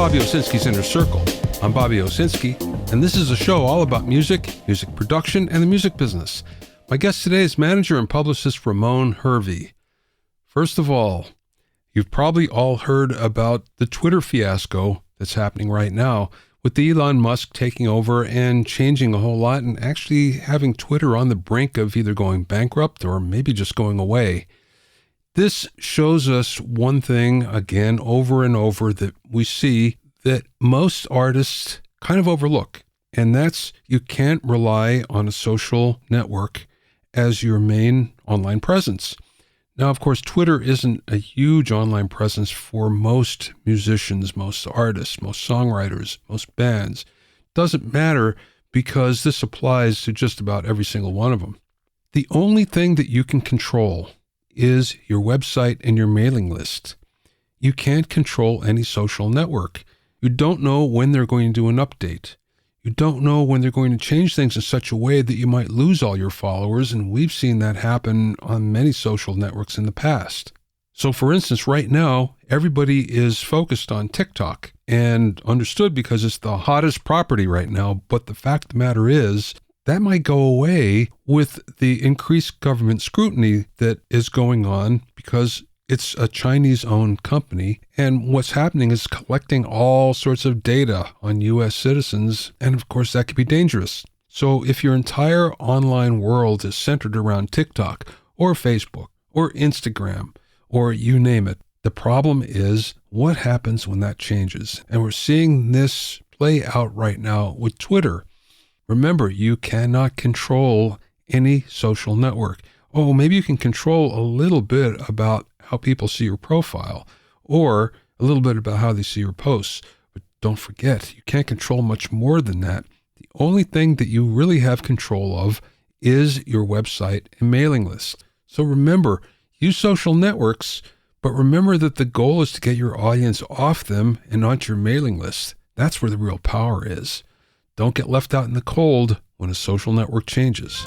Bobby Owsinski's Inner Circle. I'm Bobby Owsinski, and this is a show all about music, music production, and the music business. My guest today is manager and publicist Ramon Hervey. First of all, you've probably all heard about the Twitter fiasco that's happening right now, with Elon Musk taking over and changing a whole lot and actually having Twitter on the brink of either going bankrupt or maybe just going away. This shows us one thing, again, over and over, that we see that most artists kind of overlook, and that's you can't rely on a social network as your main online presence. Now, of course, Twitter isn't a huge online presence for most musicians, most artists, most songwriters, most bands. Doesn't matter, because this applies to just about every single one of them. The only thing that you can control is your website and your mailing list. You can't control any social network. You don't know when they're going to do an update. You don't know when they're going to change things in such a way that you might lose all your followers, and we've seen that happen on many social networks in the past. So for instance, right now, everybody is focused on TikTok, and understood because it's the hottest property right now, but the fact of the matter is, that might go away with the increased government scrutiny that is going on because it's a Chinese-owned company, and what's happening is collecting all sorts of data on U.S. citizens, and of course that could be dangerous. So if your entire online world is centered around TikTok or Facebook or Instagram or you name it, the problem is what happens when that changes. And we're seeing this play out right now with Twitter. Remember, you cannot control any social network. Oh, maybe you can control a little bit about how people see your profile, or a little bit about how they see your posts. But don't forget, you can't control much more than that. The only thing that you really have control of is your website and mailing list. So remember, use social networks, but remember that the goal is to get your audience off them and onto your mailing list. That's where the real power is. Don't get left out in the cold when a social network changes.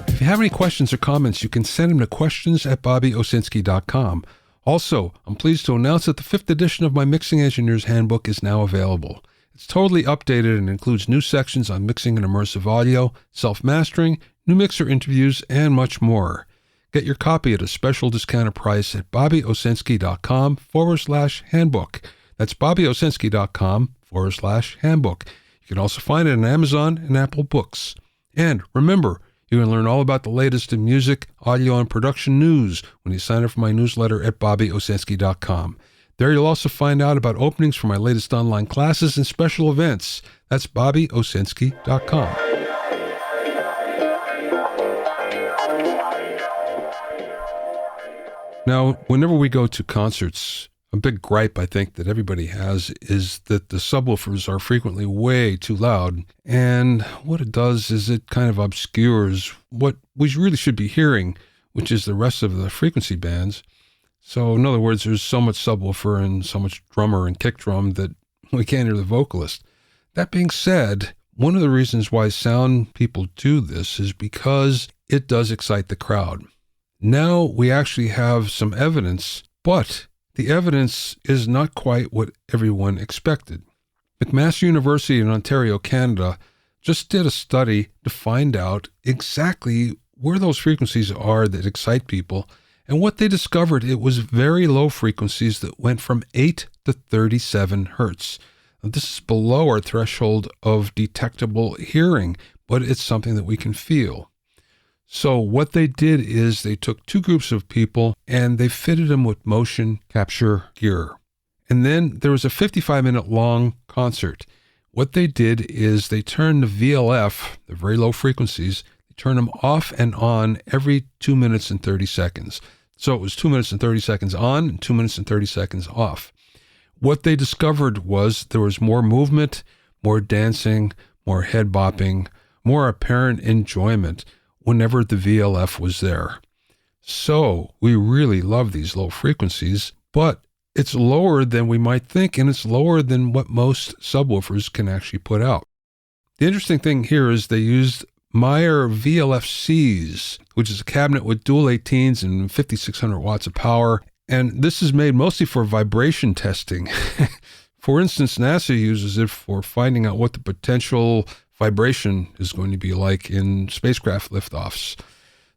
If you have any questions or comments, you can send them to questions@bobbyowsinski.com. Also, I'm pleased to announce that the 5th edition of my Mixing Engineer's Handbook is now available. It's totally updated and includes new sections on mixing and immersive audio, self-mastering, new mixer interviews, and much more. Get your copy at a special discounted price at bobbyowsinski.com/handbook. That's bobbyowsinski.com/handbook. You can also find it on Amazon and Apple Books. And remember, you can learn all about the latest in music, audio, and production news when you sign up for my newsletter at bobbyowsinski.com. There you'll also find out about openings for my latest online classes and special events. That's bobbyowsinski.com. Now, whenever we go to concerts, a big gripe I think that everybody has is that the subwoofers are frequently way too loud. And what it does is it kind of obscures what we really should be hearing, which is the rest of the frequency bands. So in other words, there's so much subwoofer and so much drummer and kick drum that we can't hear the vocalist. That being said, one of the reasons why sound people do this is because it does excite the crowd. Now we actually have some evidence, but the evidence is not quite what everyone expected. McMaster University in Ontario, Canada, just did a study to find out exactly where those frequencies are that excite people, and what they discovered, it was very low frequencies that went from 8 to 37 hertz. Now, this is below our threshold of detectable hearing, but it's something that we can feel. So what they did is they took two groups of people and they fitted them with motion capture gear. And then there was a 55-minute long concert. What they did is they turned the VLF, the very low frequencies, they turned them off and on every 2 minutes and 30 seconds. So it was 2 minutes and 30 seconds on and 2 minutes and 30 seconds off. What they discovered was there was more movement, more dancing, more head bopping, more apparent enjoyment whenever the VLF was there. So we really love these low frequencies, but it's lower than we might think, and it's lower than what most subwoofers can actually put out. The interesting thing here is they used Meyer VLFCs, which is a cabinet with dual 18s and 5,600 watts of power. And this is made mostly for vibration testing. For instance, NASA uses it for finding out what the potential vibration is going to be like in spacecraft liftoffs.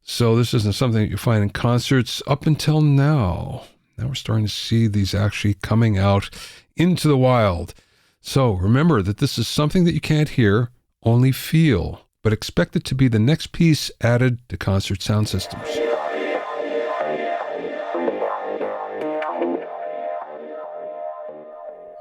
So this isn't something that you find in concerts up until now. Now we're starting to see these actually coming out into the wild. So remember that this is something that you can't hear, only feel, but expect it to be the next piece added to concert sound systems.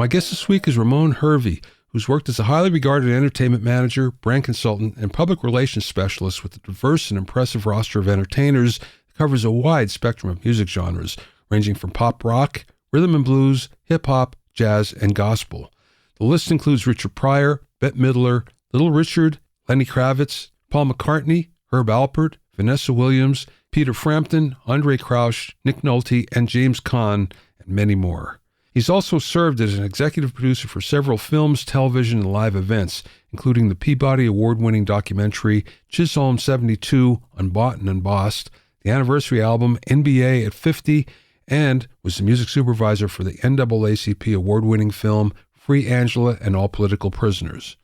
My guest this week is Ramon Hervey, who's worked as a highly regarded entertainment manager, brand consultant, and public relations specialist with a diverse and impressive roster of entertainers that covers a wide spectrum of music genres, ranging from pop rock, rhythm and blues, hip-hop, jazz, and gospel. The list includes Richard Pryor, Bette Midler, Little Richard, Lenny Kravitz, Paul McCartney, Herb Alpert, Vanessa Williams, Peter Frampton, Andrae Crouch, Nick Nolte, and James Caan, and many more. He's also served as an executive producer for several films, television, and live events, including the Peabody Award-winning documentary Chisholm 72, Unbought and Unbossed, the anniversary album NBA at 50, and was the music supervisor for the NAACP Award-winning film Free Angela and All Political Prisoners.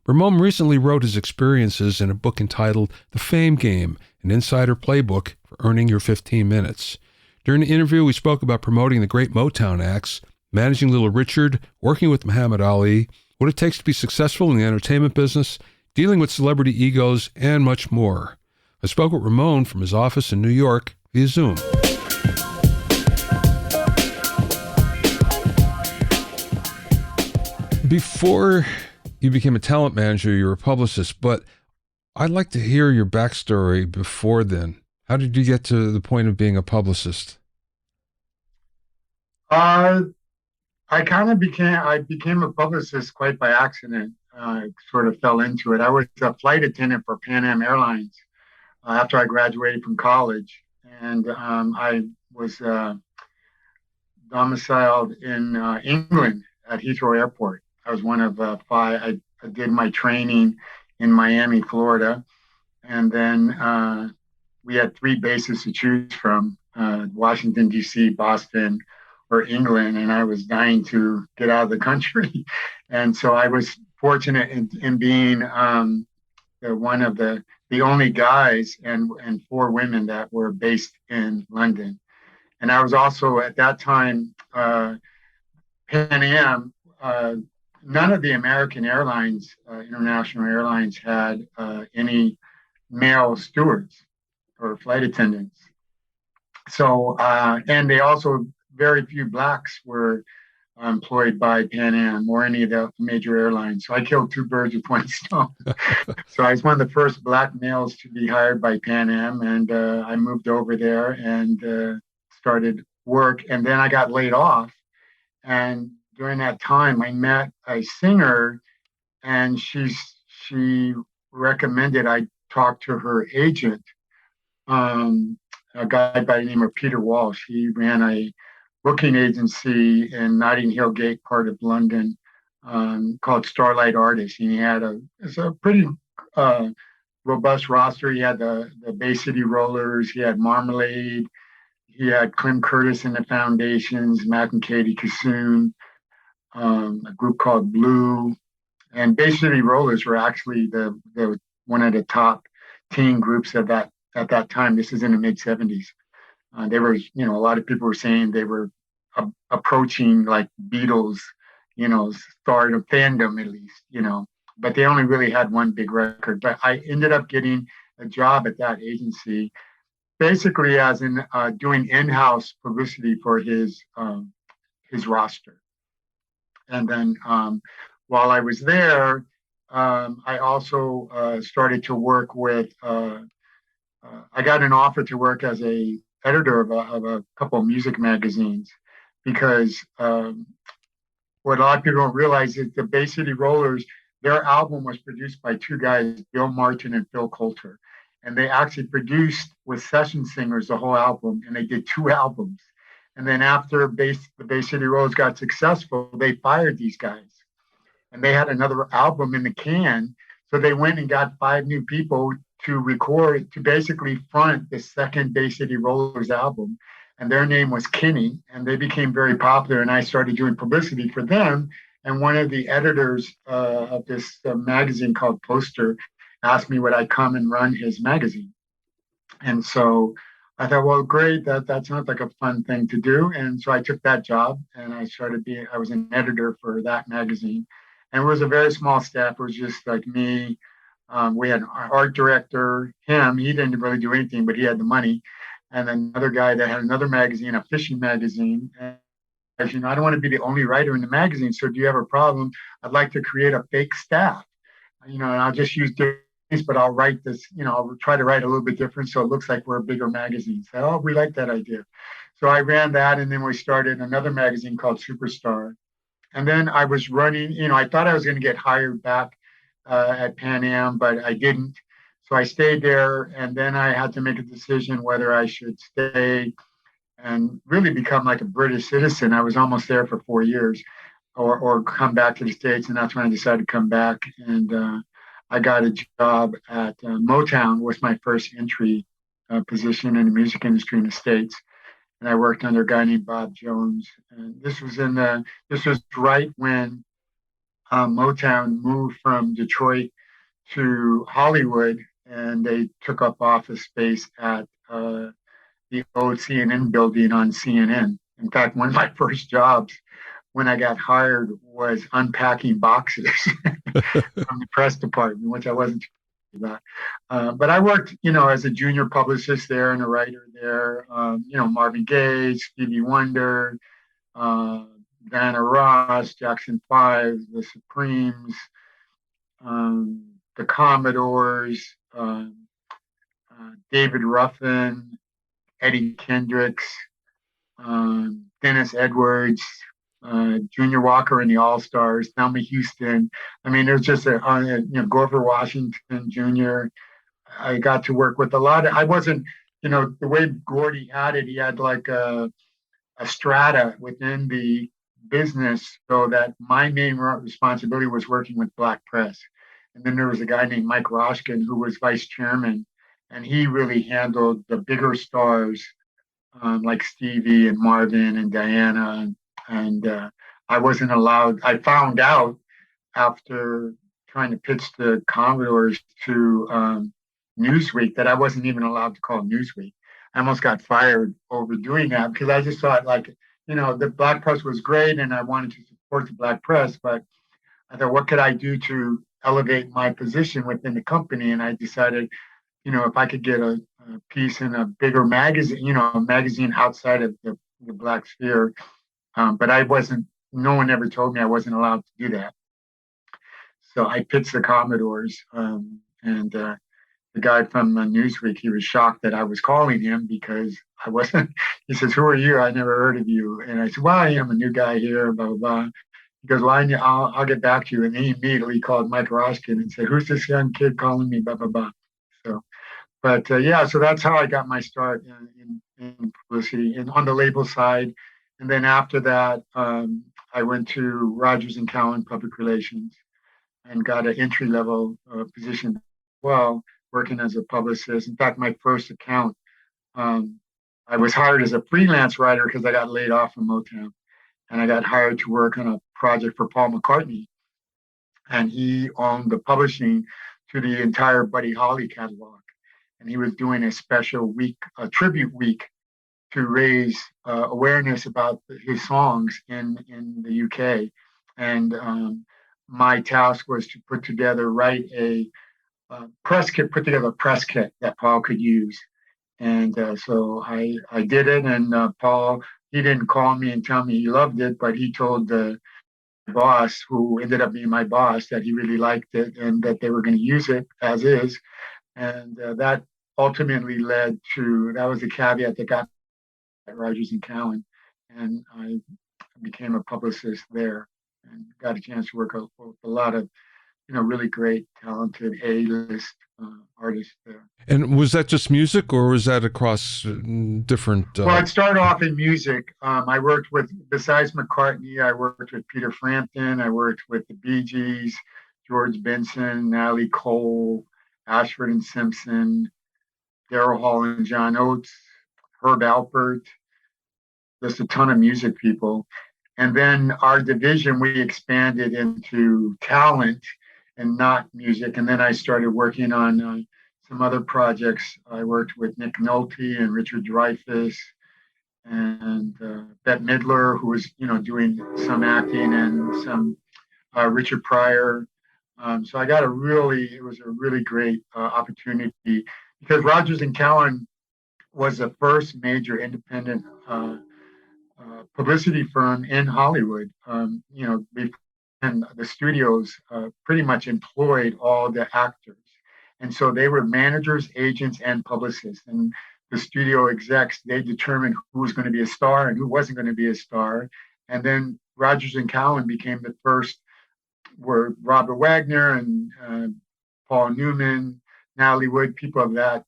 Ramon recently wrote his experiences in a book entitled The Fame Game, an insider playbook for earning your 15 minutes. During the interview, we spoke about promoting the great Motown acts, managing Little Richard, working with Muhammad Ali, what it takes to be successful in the entertainment business, dealing with celebrity egos, and much more. I spoke with Ramon from his office in New York via Zoom. Before you became a talent manager, you were a publicist, but I'd like to hear your backstory before then. How did you get to the point of being a publicist? I became a publicist quite by accident. I sort of fell into it. I was a flight attendant for Pan Am Airlines after I graduated from college, and I was domiciled in England at Heathrow Airport. I was one of five. I did my training in Miami, Florida, and then we had three bases to choose from: Washington, D.C., Boston, or England, and I was dying to get out of the country. And so I was fortunate in being one of the only guys and four women that were based in London. And I was also at that time, Pan Am, none of the American airlines, international airlines, had any male stewards or flight attendants. So, and they also, very few blacks were employed by Pan Am or any of the major airlines. So I killed two birds with one stone. So I was one of the first black males to be hired by Pan Am, and I moved over there and started work. And then I got laid off. And during that time, I met a singer, and she recommended I talk to her agent, a guy by the name of Peter Walsh. He ran a booking agency in Notting Hill Gate part of London called Starlight Artists. And he had a pretty robust roster. He had the Bay City Rollers, he had Marmalade, he had Clem Curtis and the Foundations, Mac and Katie Kassoon, a group called Blue. And Bay City Rollers were actually the one of the top teen groups at that time. This is in the mid 70s. They were, a lot of people were saying they were approaching like Beatles, stardom, fandom at least, but they only really had one big record. But I ended up getting a job at that agency, basically as in doing in-house publicity for his roster. And then while I was there, I also started to work with. I got an offer to work as a editor of a couple of music magazines, because what a lot of people don't realize is the Bay City Rollers, their album was produced by two guys, Bill Martin and Phil Coulter. And they actually produced with session singers the whole album, and they did two albums. And then after the Bay City Rollers got successful, they fired these guys. And they had another album in the can, So they went and got 5 new people to record, to basically front the second Bay City Rollers album. And their name was Kinney, and they became very popular. And I started doing publicity for them. And one of the editors of this magazine called Poster asked me would I come and run his magazine. And so I thought, well, great, that sounds like a fun thing to do. And so I took that job and I was an editor for that magazine. And it was a very small staff. It was just like me. We had an art director, he didn't really do anything, but he had the money. And another guy that had another magazine, a fishing magazine. And, I don't want to be the only writer in the magazine. So do you have a problem? I'd like to create a fake staff, and I'll just use different things, but I'll write this, I'll try to write a little bit different so it looks like we're a bigger magazine. So, oh, we like that idea. So I ran that, and then we started another magazine called Superstar. And then I was running, I thought I was going to get hired back at Pan Am, but I didn't. So I stayed there, and then I had to make a decision whether I should stay and really become like a British citizen. I was almost there for 4 years, or come back to the States. And that's when I decided to come back. And I got a job at Motown, was my first entry position in the music industry in the States. And I worked under a guy named Bob Jones. And this was right when Motown moved from Detroit to Hollywood, and they took up office space at the old CNN building on CNN. In fact, one of my first jobs when I got hired was unpacking boxes from the press department, which I wasn't about. But I worked, as a junior publicist there and a writer there. Marvin Gaye, Stevie Wonder, Diana Ross, Jackson 5, the Supremes, the Commodores, David Ruffin, Eddie Kendricks, Dennis Edwards, Junior Walker and the All-Stars, Thelma Houston. I mean, it was just Grover Washington Jr. I got to work with a lot of, I wasn't, the way Gordy had it, he had like a strata within the business, so that my main responsibility was working with Black press. And then there was a guy named Mike Roshkin who was vice chairman, and he really handled the bigger stars like Stevie and Marvin and Diana. And I wasn't allowed, I found out after trying to pitch the Commodores to Newsweek that I wasn't even allowed to call Newsweek. I almost got fired over doing that because I just thought the Black press was great and I wanted to support the Black press, but I thought, what could I do to elevate my position within the company? And I decided, if I could get a piece in a bigger magazine, a magazine outside of the Black sphere. But no one ever told me I wasn't allowed to do that. So I pitched the Commodores, and the guy from Newsweek, he was shocked that I was calling him because I wasn't. He says, "Who are you? I never heard of you." And I said, "Well, I am a new guy here, blah, blah, blah." He goes, "Well, I'll get back to you." And he immediately called Mike Roshkin and said, "Who's this young kid calling me, blah, blah, blah." So, but so that's how I got my start in publicity and on the label side. And then after that, I went to Rogers and Caan Public Relations and got an entry-level position as well, working as a publicist. In fact, my first account, I was hired as a freelance writer because I got laid off from Motown. And I got hired to work on a project for Paul McCartney. And he owned the publishing to the entire Buddy Holly catalog. And he was doing a special week, a tribute week, to raise awareness about his songs in the UK. And my task was to put together a press kit that Paul could use. And so I did it. And Paul, he didn't call me and tell me he loved it, but he told the boss, who ended up being my boss, that he really liked it and that they were going to use it as is. And that ultimately led to, that was the caveat that got at Rogers and Caan, and I became a publicist there and got a chance to work with a lot of, really great, talented A-list artists there. And was that just music, or was that across different? Well, it started off in music. I worked with, besides McCartney, I worked with Peter Frampton. I worked with the Bee Gees, George Benson, Natalie Cole, Ashford and Simpson, Daryl Hall and John Oates, Herb Alpert, just a ton of music people. And then our division, we expanded into talent and not music. And then I started working on some other projects. I worked with Nick Nolte and Richard Dreyfuss and Bette Midler, who was, doing some acting, and some Richard Pryor. So I got it was a really great opportunity, because Rogers and Caan was the first major independent publicity firm in Hollywood. And the studios pretty much employed all the actors. And so they were managers, agents, and publicists. And the studio execs, they determined who was going to be a star and who wasn't going to be a star. And then Rogers and Caan became the first, where Robert Wagner and Paul Newman, Natalie Wood, people of that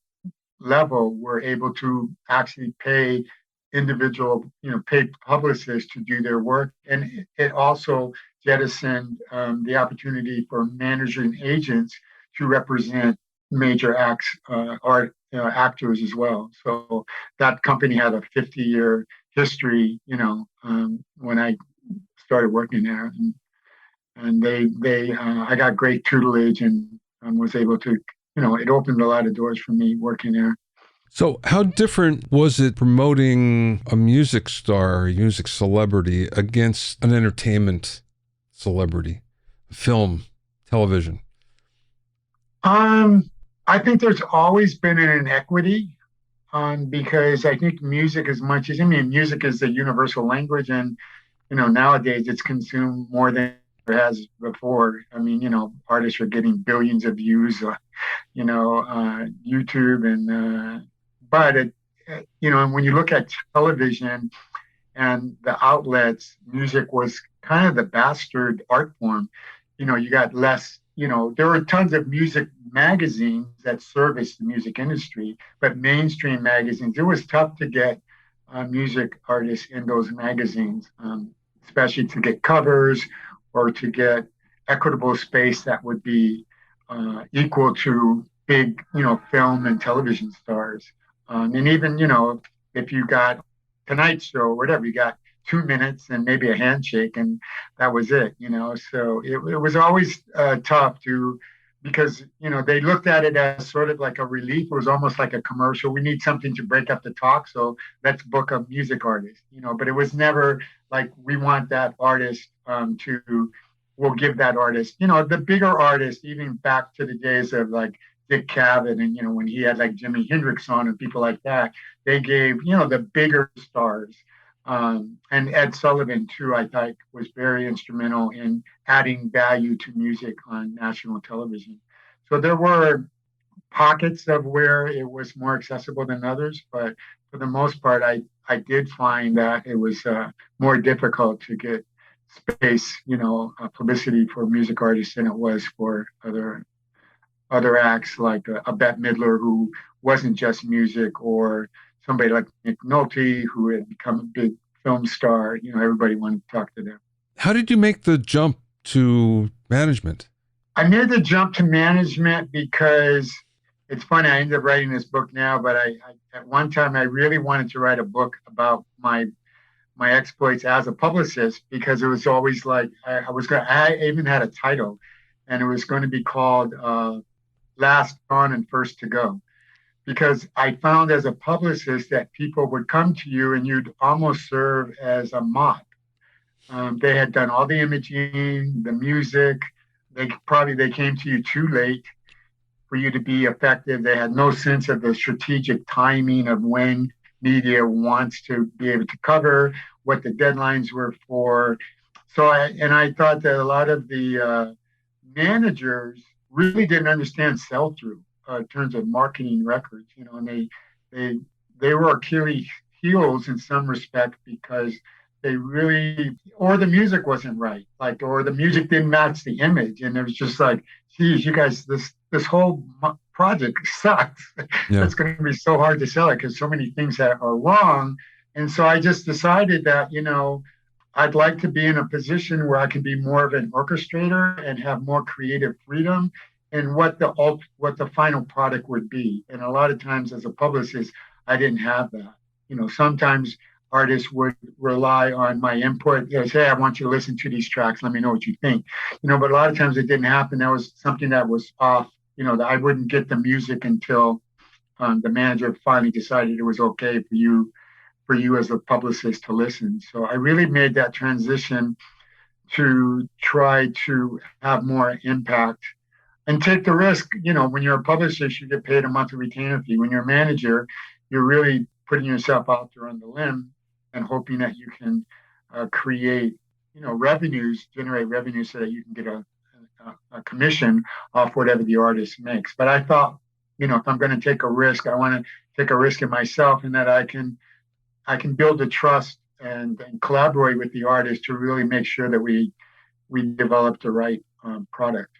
level were able to actually pay individual, paid publicists to do their work. And it also jettisoned the opportunity for managers and agents to represent major actors as well. So that company had a 50-year history, when I started working there. And I got great tutelage, and was able to, it opened a lot of doors for me working there. So how different was it promoting a music star, a music celebrity, against an entertainment celebrity, film, television? I think there's always been an inequity, because I think music, music is a universal language, and, nowadays it's consumed more than it has before. Artists are getting billions of views, YouTube, and but when you look at television and the outlets, music was kind of the bastard art form. You got less. There were tons of music magazines that serviced the music industry, but mainstream magazines, it was tough to get music artists in those magazines, especially to get covers or to get equitable space that would be equal to big, film and television stars. And even, if you got Tonight Show or whatever, you got 2 minutes and maybe a handshake, and that was it, So it was always tough because, they looked at it as sort of like a relief. It was almost like a commercial. We need something to break up the talk, so let's book a music artist, but it was never like, we want that artist we'll give that artist, the bigger artists, even back to the days of like Dick Cavett, and, when he had like Jimi Hendrix on and people like that, they gave, the bigger stars. And Ed Sullivan, too, I thought was very instrumental in adding value to music on national television. So there were pockets of where it was more accessible than others, but for the most part, I did find that it was more difficult to get space, publicity for music artists than it was for other acts like a Bette Midler, who wasn't just music, or somebody like Nick Nolte, who had become a big film star. Everybody wanted to talk to them. How did you make the jump to management? I made the jump to management because it's funny. I ended up writing this book now, but I at one time I really wanted to write a book about my exploits as a publicist, because it was always like I even had a title, and it was going to be called Last On and First to Go. Because I found as a publicist that people would come to you and you'd almost serve as a mop. They had done all the imaging, the music. They came to you too late for you to be effective. They had no sense of the strategic timing of when media wants to be able to cover, what the deadlines were for. So I thought that a lot of the managers really didn't understand sell-through. In terms of marketing records, and they were Achilles heels in some respect, because they really, or the music wasn't right, or the music didn't match the image, and it was just like, geez, you guys, this whole project sucks. Yeah. It's going to be so hard to sell it because so many things that are wrong. And so I just decided that, I'd like to be in a position where I can be more of an orchestrator and have more creative freedom in what the final product would be. And a lot of times as a publicist, I didn't have that. Sometimes artists would rely on my input. They say, hey, I want you to listen to these tracks. Let me know what you think. But a lot of times it didn't happen. That was something that was off, that I wouldn't get the music until the manager finally decided it was okay for you as a publicist to listen. So I really made that transition to try to have more impact and take the risk. When you're a publicist, you get paid a monthly retainer fee. When you're a manager, you're really putting yourself out there on the limb and hoping that you can create, generate revenue so that you can get a commission off whatever the artist makes. But I thought, if I'm going to take a risk, I want to take a risk in myself, and that I can build the trust and collaborate with the artist to really make sure that we develop the right product.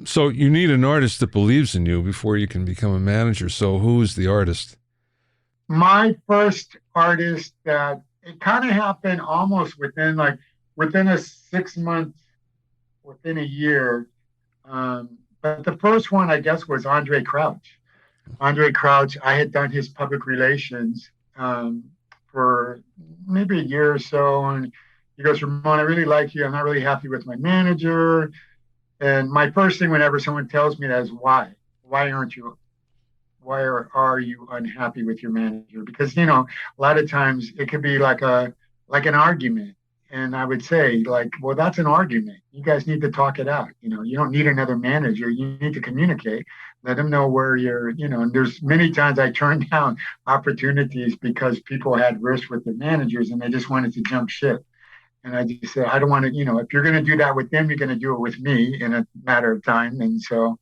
So you need an artist that believes in you before you can become a manager. So who is the artist? My first artist, that it kind of happened almost within a 6 months, within a year. But the first one, I guess, was Andrae Crouch. Andrae Crouch, I had done his public relations for maybe a year or so. And he goes, Ramon, I really like you. I'm not really happy with my manager. And my first thing whenever someone tells me that is why? Why are you unhappy with your manager? Because, a lot of times it could be like an argument. And I would say, well, that's an argument. You guys need to talk it out. You don't need another manager. You need to communicate. Let them know where you're, and there's many times I turned down opportunities because people had risk with their managers and they just wanted to jump ship. And I just said, I don't want to, if you're going to do that with them, you're going to do it with me in a matter of time. And so,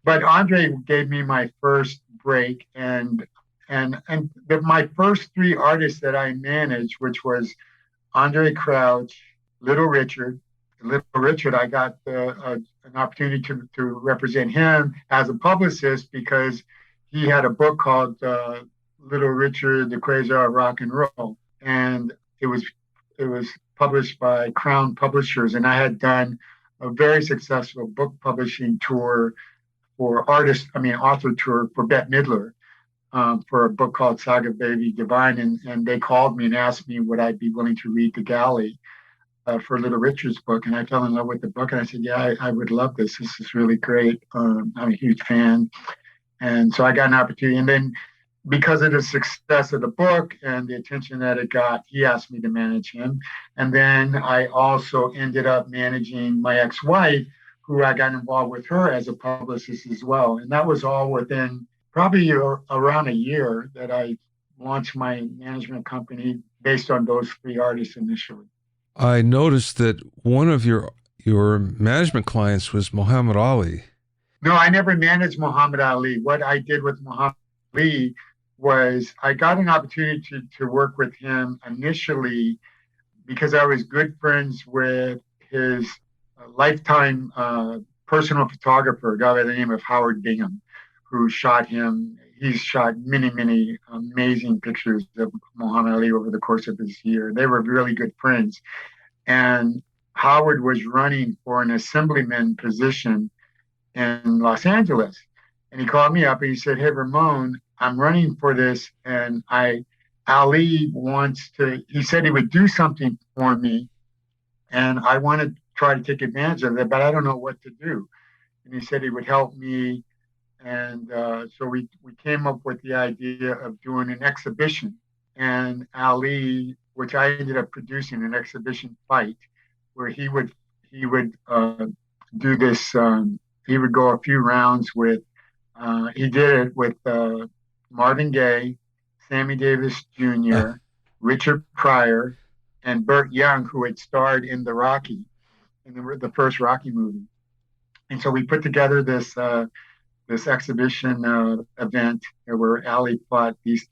but Andrae gave me my first break, and my first three artists that I managed, which was Andrae Crouch, Little Richard. Little Richard, I got an opportunity to represent him as a publicist because he had a book called Little Richard, The Crazy Art of Rock and Roll. And it was published by Crown Publishers. And I had done a very successful book publishing tour author tour for Bette Midler. For a book called Saga Baby Divine, and they called me and asked me would I be willing to read the galley for Little Richard's book, and I fell in love with the book, and I said, yeah, I would love this. This is really great. I'm a huge fan, and so I got an opportunity. And then because of the success of the book and the attention that it got, he asked me to manage him. And then I also ended up managing my ex-wife, who I got involved with her as a publicist as well, and that was all within probably around a year that I launched my management company based on those three artists initially. I noticed that one of your management clients was Muhammad Ali. No, I never managed Muhammad Ali. What I did with Muhammad Ali was I got an opportunity to work with him initially because I was good friends with his lifetime personal photographer, a guy by the name of Howard Bingham, who shot him. He's shot many, many amazing pictures of Muhammad Ali over the course of his year. They were really good friends. And Howard was running for an assemblyman position in Los Angeles. And he called me up and he said, hey, Ramon, I'm running for this. And Ali he said he would do something for me. And I want to try to take advantage of it, but I don't know what to do. And he said he would help me. And so we came up with the idea of doing an exhibition. And Ali, which I ended up producing an exhibition fight, where he would do this. He would go a few rounds with. He did it with Marvin Gaye, Sammy Davis Jr., Richard Pryor, and Burt Young, who had starred in the the first Rocky movie. And so we put together this exhibition event where Ali fought these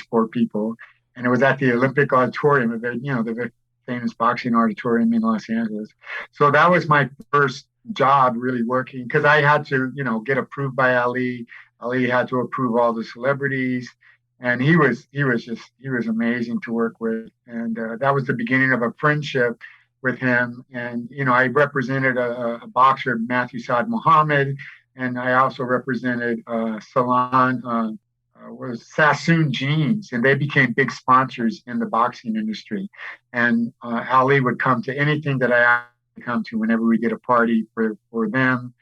four people, and it was at the Olympic Auditorium, the very famous boxing auditorium in Los Angeles. So that was my first job really working, because I had to, get approved by Ali. Ali had to approve all the celebrities, And he was amazing to work with. And that was the beginning of a friendship with him. And, I represented a boxer, Matthew Saad Muhammad, and I also represented Salon, was Sassoon Jeans, and they became big sponsors in the boxing industry. And Ali would come to anything that I asked to come to whenever we did a party for them.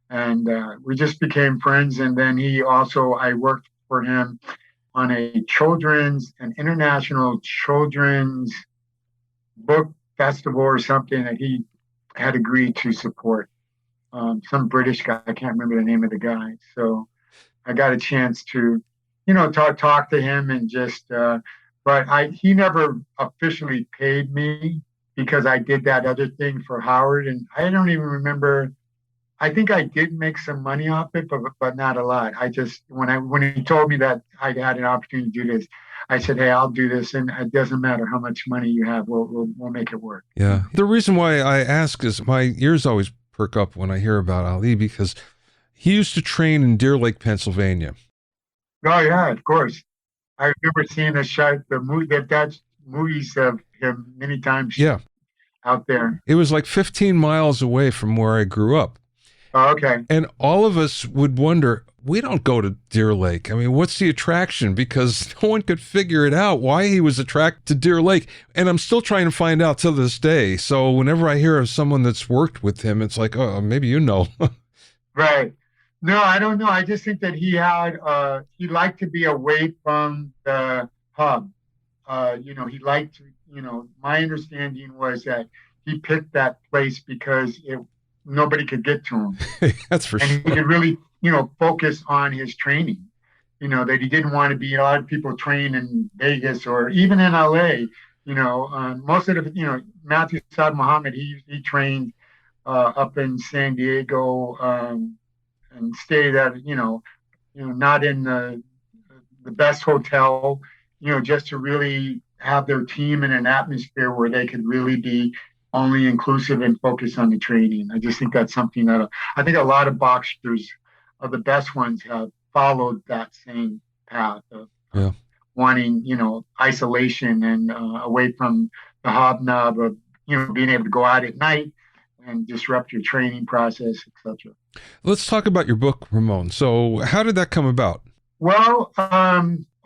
And we just became friends. And then I worked for him on an international children's book festival or something that he had agreed to support. Some British guy, I can't remember the name of the guy. So I got a chance to, talk to him and he never officially paid me because I did that other thing for Howard. And I don't even remember. I think I did make some money off it, but not a lot. I just when he told me that I had an opportunity to do this, I said, "Hey, I'll do this, and it doesn't matter how much money you have. We'll make it work." Yeah. The reason why I ask is my ears always perk up when I hear about Ali because he used to train in Deer Lake, Pennsylvania. Oh yeah, of course. I remember seeing the movies of him many times. Yeah. Out there. It was like 15 miles away from where I grew up. Oh, okay. And all of us would wonder, we don't go to Deer Lake. I mean, what's the attraction? Because no one could figure it out why he was attracted to Deer Lake. And I'm still trying to find out till this day. So whenever I hear of someone that's worked with him, it's like, oh, maybe you know. Right. No, I don't know. I just think that he liked to be away from the hub. He liked to, my understanding was that he picked that place because nobody could get to him. That's for sure. And he could really, focus on his training. That he didn't want to be, a lot of people train in Vegas or even in LA. Most of the, Matthew Saad Muhammad, he trained up in San Diego and stayed at, not in the best hotel, just to really have their team in an atmosphere where they could really be only inclusive and focus on the training. I just think that's something that I think a lot of boxers, the best ones, have followed that same path of wanting, isolation and away from the hobnob of, being able to go out at night and disrupt your training process, etc. Let's talk about your book, Ramon. So how did that come about? Well,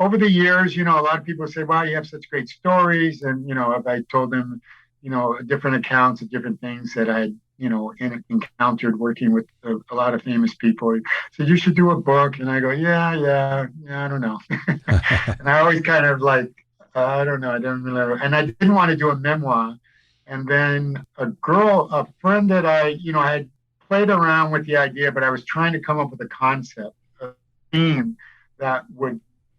over the years, a lot of people say, wow, you have such great stories. And, I told them, different accounts of different things that I, encountered working with a lot of famous people. So you should do a book. And I go, yeah, I don't know. And I always kind of like, I don't know. I don't really, and I didn't want to do a memoir. And then a friend that I had played around with the idea, but I was trying to come up with a concept, a theme that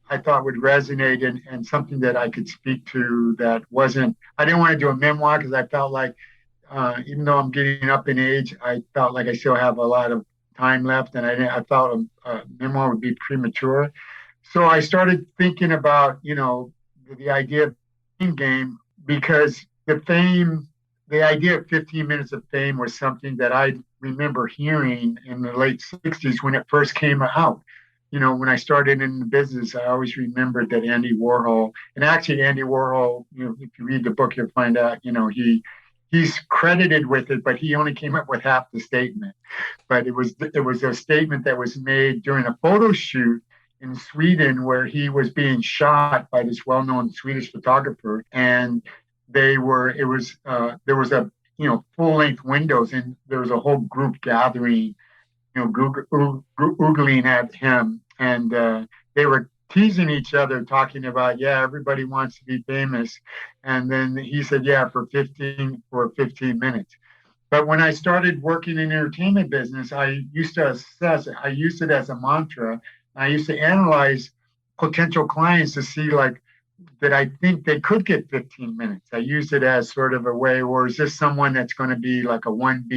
I thought would resonate and something that I could speak to that wasn't, I didn't want to do a memoir because I felt like, even though I'm getting up in age, I felt like I still have a lot of time left and I felt a memoir would be premature. So I started thinking about, the idea of fame game because the idea of 15 minutes of fame was something that I remember hearing in the late 60s when it first came out. When I started in the business, I always remembered that Andy Warhol, and actually Andy Warhol, if you read the book, you'll find out, he's credited with it, but he only came up with half the statement. But it was a statement that was made during a photo shoot in Sweden where he was being shot by this well-known Swedish photographer, and there was a full-length windows, and there was a whole group gathering, oogling at him, and they were teasing each other, talking about, everybody wants to be famous, and then he said, for 15 minutes. But when I started working in the entertainment business, I used to assess it. I used it as a mantra. I used to analyze potential clients to see that I think they could get 15 minutes. I used it as sort of a way, or is this someone that's going to be like a one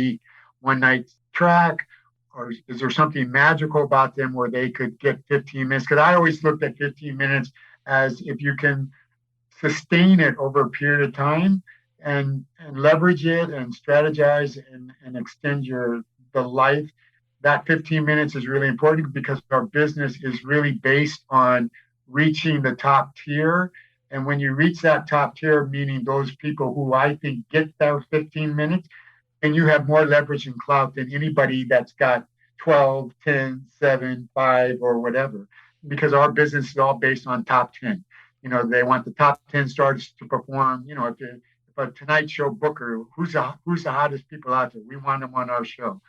night track? Or is there something magical about them where they could get 15 minutes? Because I always looked at 15 minutes as if you can sustain it over a period of time and leverage it and strategize and extend the life. That 15 minutes is really important because our business is really based on reaching the top tier. And when you reach that top tier, meaning those people who I think get those 15 minutes, and you have more leverage and clout than anybody that's got 12, 10, 7, 5, or whatever, because our business is all based on top 10. They want the top 10 stars to perform. If a Tonight Show booker, who's the hottest people out there? We want them on our show.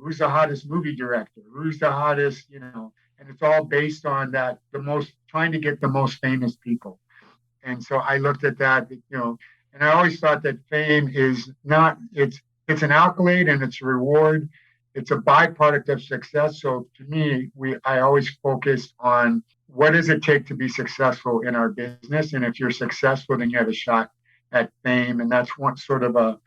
Who's the hottest movie director? Who's the hottest, and it's all based on that, trying to get the most famous people. And so I looked at that, and I always thought that fame is not, it's an accolade and it's a reward. It's a byproduct of success. So to me, I always focused on what does it take to be successful in our business? And if you're successful, then you have a shot at fame. And that's one sort of an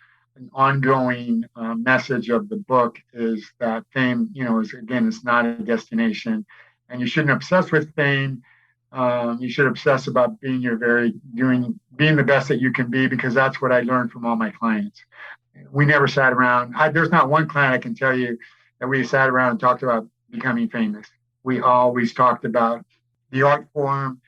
ongoing message of the book, is that fame, it's not a destination, and you shouldn't obsess with fame. You should obsess about being the best that you can be, because that's what I learned from all my clients. We never sat around. There's not one client I can tell you that we sat around and talked about becoming famous. We always talked about the art form,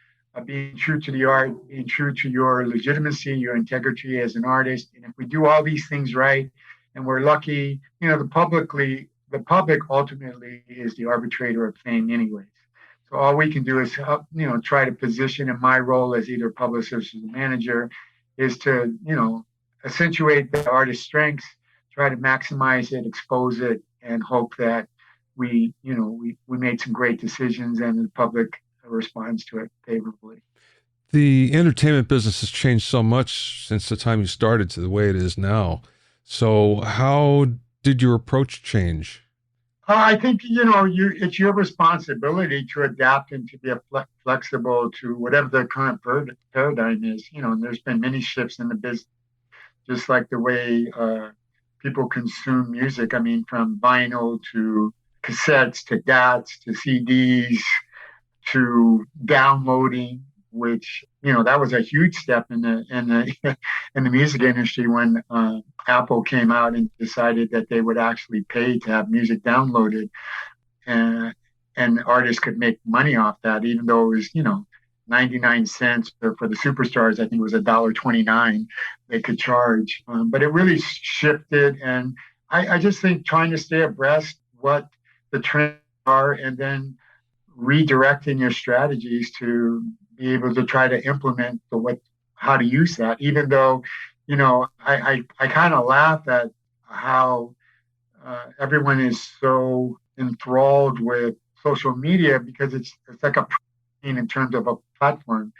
being true to the art, being true to your legitimacy, your integrity as an artist. And if we do all these things right, and we're lucky, the public ultimately is the arbitrator of fame anyways. So all we can do is help, try to position in my role as either publicist or manager, is to, accentuate the artist's strengths, try to maximize it, expose it, and hope that we made some great decisions and the public responds to it favorably. The entertainment business has changed so much since the time you started to the way it is now. So how did your approach change? I think, it's your responsibility to adapt and to be flexible to whatever the current paradigm is, and there's been many shifts in the business, just like the way people consume music. I mean, from vinyl to cassettes to DATs to CDs to downloading, which, that was a huge step in the music industry when Apple came out and decided that they would actually pay to have music downloaded, and artists could make money off that, even though it was, 99 cents, or for the superstars, I think it was $1.29 they could charge. But it really shifted. And I just think trying to stay abreast what the trends are, and then redirecting your strategies to be able to try to implement how to use that, even though, I kind of laugh at how everyone is so enthralled with social media, because it's like a in terms of a platform.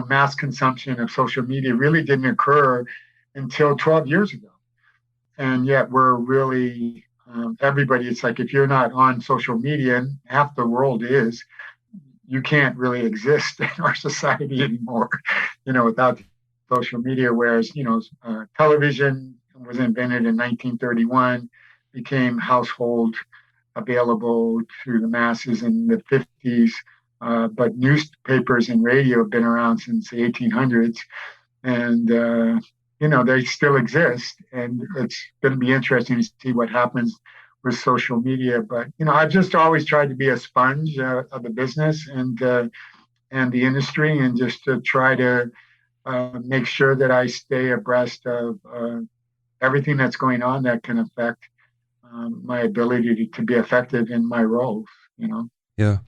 Mass consumption of social media really didn't occur until 12 years ago. And yet we're really, everybody, it's like, if you're not on social media, and half the world is, you can't really exist in our society anymore, without social media. Whereas, television was invented in 1931, became household available to the masses in the 50s. But newspapers and radio have been around since the 1800s, and they still exist. And it's going to be interesting to see what happens with social media. But I've just always tried to be a sponge of the business and the industry, and just to try to make sure that I stay abreast of everything that's going on that can affect my ability to be effective in my roles. Yeah.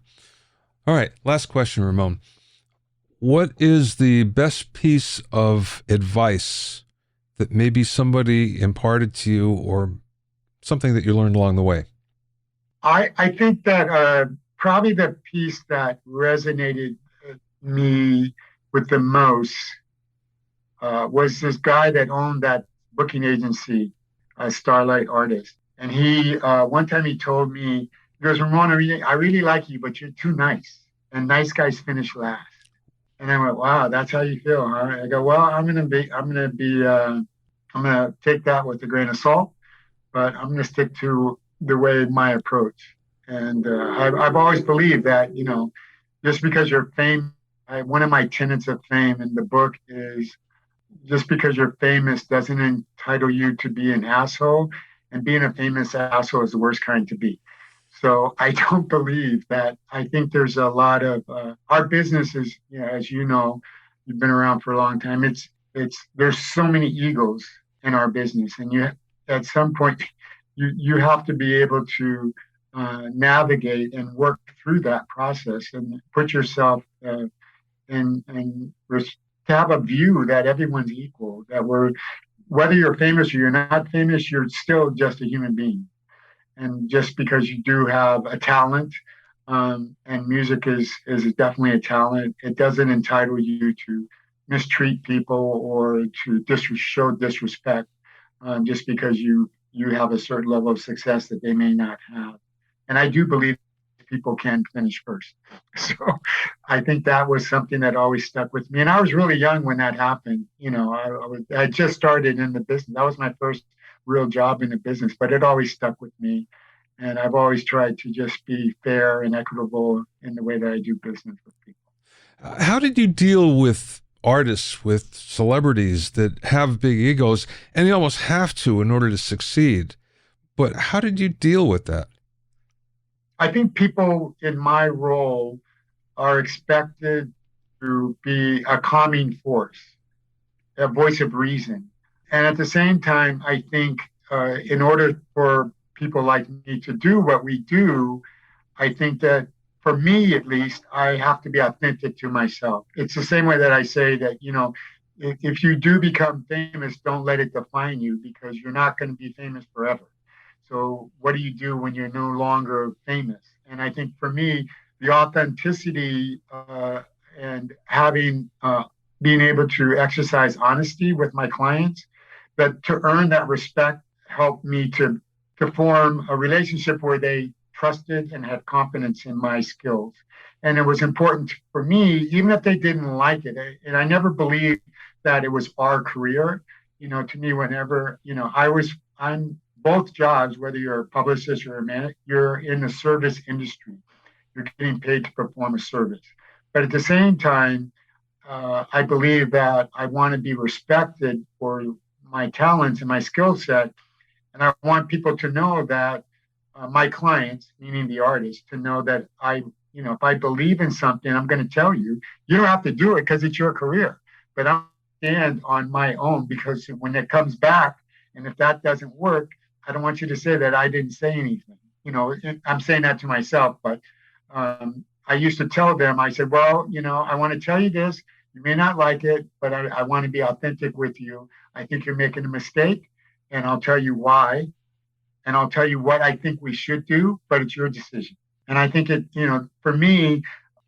All right. Last question, Ramon. What is the best piece of advice that maybe somebody imparted to you, or something that you learned along the way? I think that probably the piece that resonated me with the most was this guy that owned that booking agency, Starlight Artist. And he, one time he told me, he goes, "Ramon, I really like you, but you're too nice. And nice guys finish last." And I went, "Wow, that's how you feel, huh?" I go, "Well, I'm gonna take that with a grain of salt, but I'm gonna stick to my approach." And I've always believed that, just because you're famous, one of my tenets of fame in the book is, just because you're famous doesn't entitle you to be an asshole. And being a famous asshole is the worst kind to be. So I don't believe that. I think there's a lot of our business is, as you know, you've been around for a long time. There's so many egos in our business, and at some point you have to be able to navigate and work through that process and put yourself to have a view that everyone's equal, that whether you're famous or you're not famous, you're still just a human being. And just because you do have a talent, and music is definitely a talent, it doesn't entitle you to mistreat people or to show disrespect just because you have a certain level of success that they may not have. And I do believe people can finish first. So I think that was something that always stuck with me. And I was really young when that happened. I just started in the business. That was my first real job in the business, but it always stuck with me. And I've always tried to just be fair and equitable in the way that I do business with people. How did you deal with artists, with celebrities that have big egos, and you almost have to in order to succeed? But how did you deal with that? I think people in my role are expected to be a calming force, a voice of reason. And at the same time, I think in order for people like me to do what we do, I think that for me, at least, I have to be authentic to myself. It's the same way that I say that, if you do become famous, don't let it define you, because you're not going to be famous forever. So what do you do when you're no longer famous? And I think for me, the authenticity and being able to exercise honesty with my clients, that to earn that respect helped me to form a relationship where they trusted and had confidence in my skills. And it was important for me, even if they didn't like it. And I never believed that it was our career. To me, whenever, I'm both jobs, whether you're a publicist or a manager, you're in the service industry. You're getting paid to perform a service. But at the same time, I believe that I want to be respected for my talents and my skill set. And I want people to know that my clients, meaning the artists, to know that if I believe in something, I'm going to tell you. You don't have to do it because it's your career. But I'll stand on my own, because when it comes back, and if that doesn't work, I don't want you to say that I didn't say anything. I'm saying that to myself, but I used to tell them, I said, well, I want to tell you this. You may not like it, but I want to be authentic with you. I think you're making a mistake, and I'll tell you why. And I'll tell you what I think we should do, but it's your decision. And I think for me,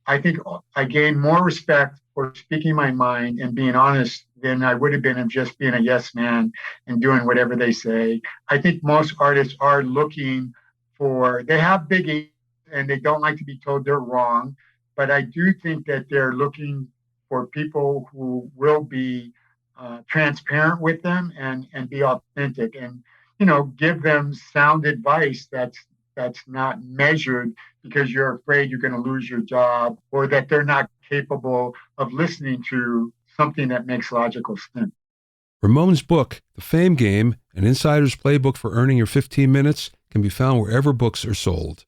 I think I gained more respect for speaking my mind and being honest than I would have been of just being a yes man and doing whatever they say. I think most artists are looking they have big egos and they don't like to be told they're wrong. But I do think that they're looking for people who will be transparent with them and be authentic and, give them sound advice that's not measured because you're afraid you're going to lose your job, or that they're not capable of listening to something that makes logical sense. Ramon's book, The Fame Game, an insider's playbook for earning your 15 minutes, can be found wherever books are sold.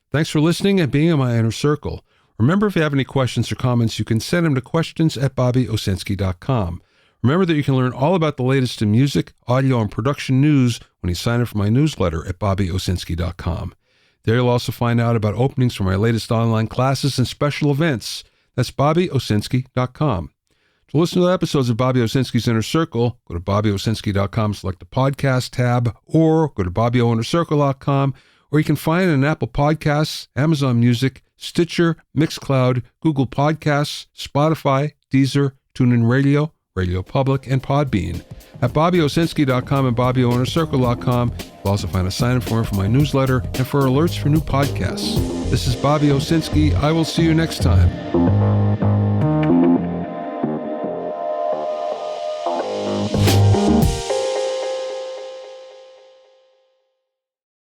Thanks for listening and being in my inner circle. Remember, if you have any questions or comments, you can send them to questions@bobbyowsinski.com. Remember that you can learn all about the latest in music, audio, and production news when you sign up for my newsletter at bobbyowsinski.com. There you'll also find out about openings for my latest online classes and special events. That's bobbyowsinski.com. To listen to the episodes of Bobby Owsinski's Inner Circle, go to bobbyowsinski.com, select the podcast tab, or go to bobbyowinnercircle.com, or you can find it on Apple Podcasts, Amazon Music, Stitcher, Mixcloud, Google Podcasts, Spotify, Deezer, TuneIn Radio, Radio Public, and Podbean. At bobbyowsinski.com and bobbyowinnercircle.com, you'll also find a sign-up form for my newsletter and for alerts for new podcasts. This is Bobby Owsinski. I will see you next time.